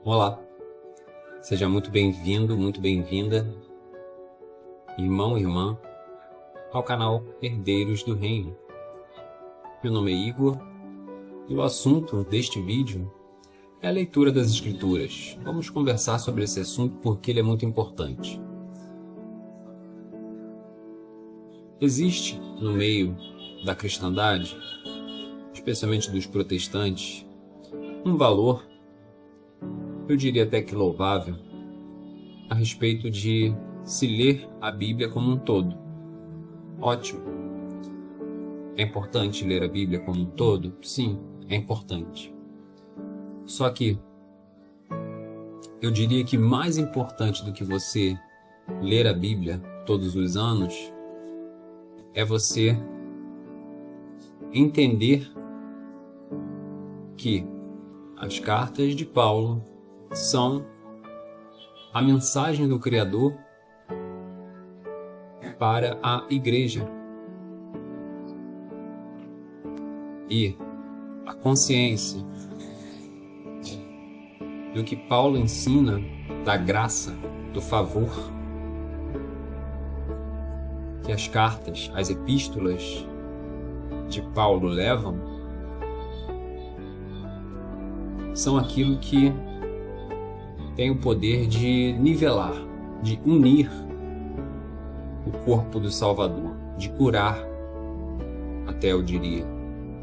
Olá, seja muito bem-vindo, muito bem-vinda, irmão e irmã, ao canal Herdeiros do Reino. Meu nome é Igor e o assunto deste vídeo é a leitura das Escrituras. Vamos conversar sobre esse assunto porque ele é muito importante. Existe no meio da cristandade, especialmente dos protestantes, um valor, eu diria até que louvável, a respeito de se ler a Bíblia como um todo. Ótimo. É importante ler a Bíblia como um todo? Sim, é importante. Só que eu diria que mais importante do que você ler a Bíblia todos os anos é você entender que as cartas de Paulo são a mensagem do Criador para a igreja. E a consciência do que Paulo ensina, da graça, do favor, que as cartas, as epístolas de Paulo levam, são aquilo que tem o poder de nivelar, de unir o corpo do Salvador, de curar, até eu diria,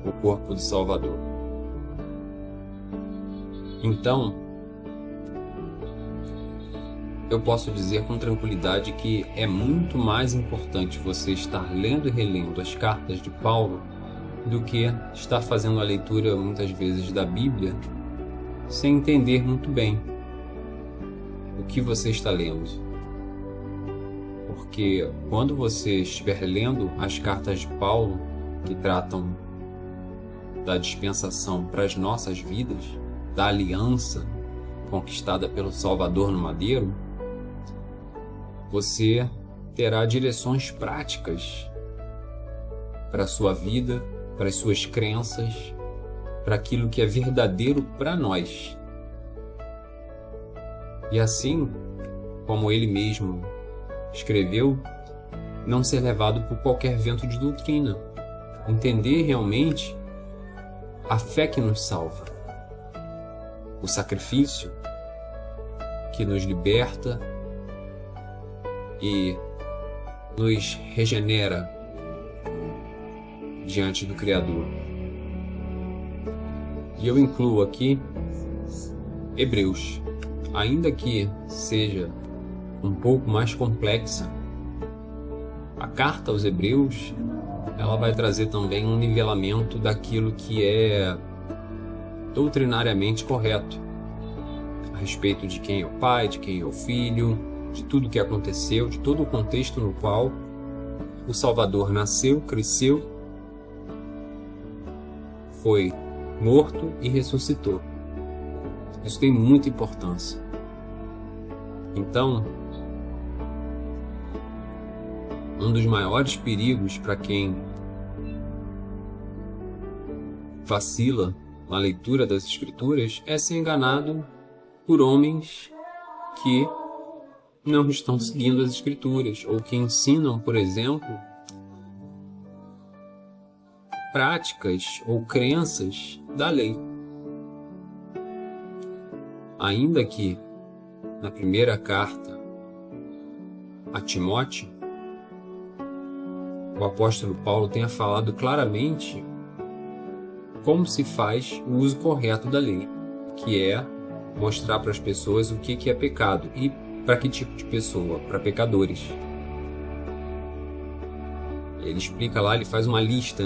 o corpo do Salvador. Então, eu posso dizer com tranquilidade que é muito mais importante você estar lendo e relendo as cartas de Paulo do que estar fazendo a leitura muitas vezes da Bíblia sem entender muito bem o que você está lendo. Porque quando você estiver lendo as cartas de Paulo, que tratam da dispensação para as nossas vidas, da aliança conquistada pelo Salvador no madeiro, você terá direções práticas para a sua vida, para as suas crenças, para aquilo que é verdadeiro para nós. E assim, como ele mesmo escreveu, não ser levado por qualquer vento de doutrina. Entender realmente a fé que nos salva, o sacrifício que nos liberta e nos regenera diante do Criador. E eu incluo aqui Hebreus. Ainda que seja um pouco mais complexa, a carta aos Hebreus, ela vai trazer também um nivelamento daquilo que é doutrinariamente correto, a respeito de quem é o pai, de quem é o filho, de tudo que aconteceu, de todo o contexto no qual o Salvador nasceu, cresceu, foi morto e ressuscitou. Isso tem muita importância. Então, um dos maiores perigos para quem vacila na leitura das Escrituras é ser enganado por homens que não estão seguindo as Escrituras, ou que ensinam, por exemplo, práticas ou crenças da lei. Ainda que na primeira carta a Timóteo, o apóstolo Paulo tenha falado claramente como se faz o uso correto da lei, que é mostrar para as pessoas o que é pecado e para que tipo de pessoa, para pecadores. Ele explica lá, ele faz uma lista,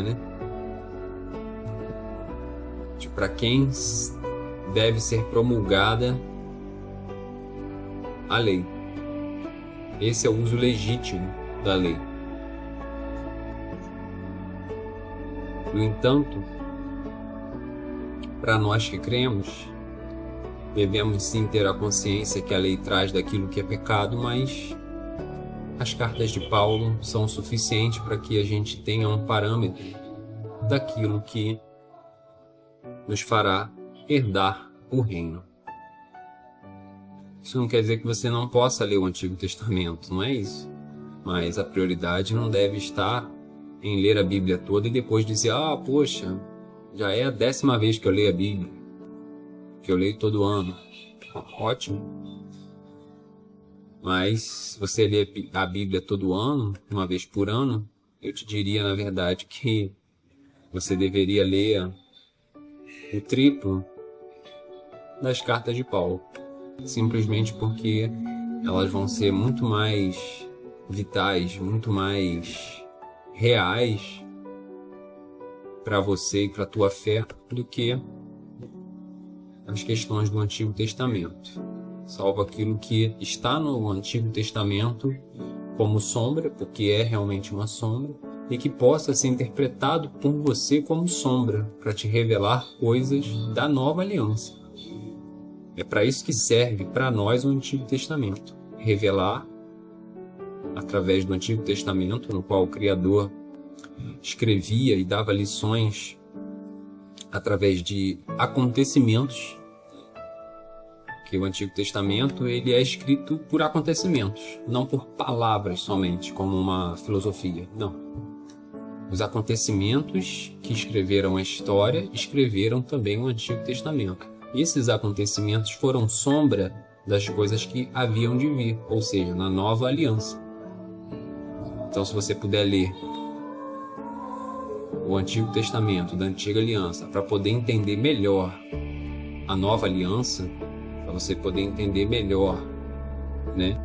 de para quem deve ser promulgada a lei. Esse é o uso legítimo da lei. No entanto, para nós que cremos, devemos sim ter a consciência que a lei traz daquilo que é pecado, mas as cartas de Paulo são suficientes para que a gente tenha um parâmetro daquilo que nos fará herdar o reino. Isso não quer dizer que você não possa ler o Antigo Testamento, não é isso. Mas a prioridade não deve estar em ler a Bíblia toda e depois dizer, poxa, já é a 10ª vez que eu leio a Bíblia, que eu leio todo ano. Ótimo. Mas se você lê a Bíblia todo ano, uma vez por ano, eu te diria, na verdade, que você deveria ler o triplo das cartas de Paulo. Simplesmente porque elas vão ser muito mais vitais, muito mais reais para você e para a tua fé do que as questões do Antigo Testamento. Salvo aquilo que está no Antigo Testamento como sombra, porque é realmente uma sombra, e que possa ser interpretado por você como sombra, para te revelar coisas da nova aliança. É para isso que serve para nós o Antigo Testamento. Revelar, através do Antigo Testamento, no qual o Criador escrevia e dava lições através de acontecimentos, que o Antigo Testamento ele é escrito por acontecimentos, não por palavras somente, como uma filosofia. Não. Os acontecimentos que escreveram a história, escreveram também o Antigo Testamento. E esses acontecimentos foram sombra das coisas que haviam de vir, ou seja, na nova aliança. Então, se você puder ler o Antigo Testamento da Antiga Aliança para poder entender melhor a nova aliança, para você poder entender melhor, né,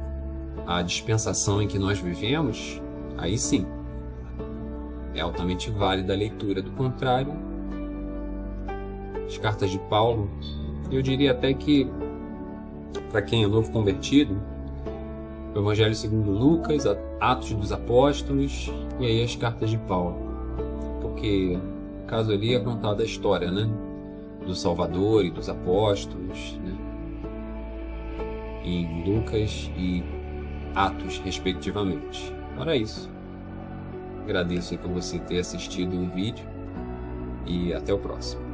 a dispensação em que nós vivemos, aí sim, é altamente válida a leitura. Do contrário, as cartas de Paulo, eu diria até que, para quem é novo convertido, o Evangelho segundo Lucas, Atos dos Apóstolos e aí as cartas de Paulo. Porque, no caso ali, é contada a história, né, do Salvador e dos apóstolos, né, em Lucas e Atos, respectivamente. Ora isso. Agradeço por você ter assistido o vídeo e até o próximo.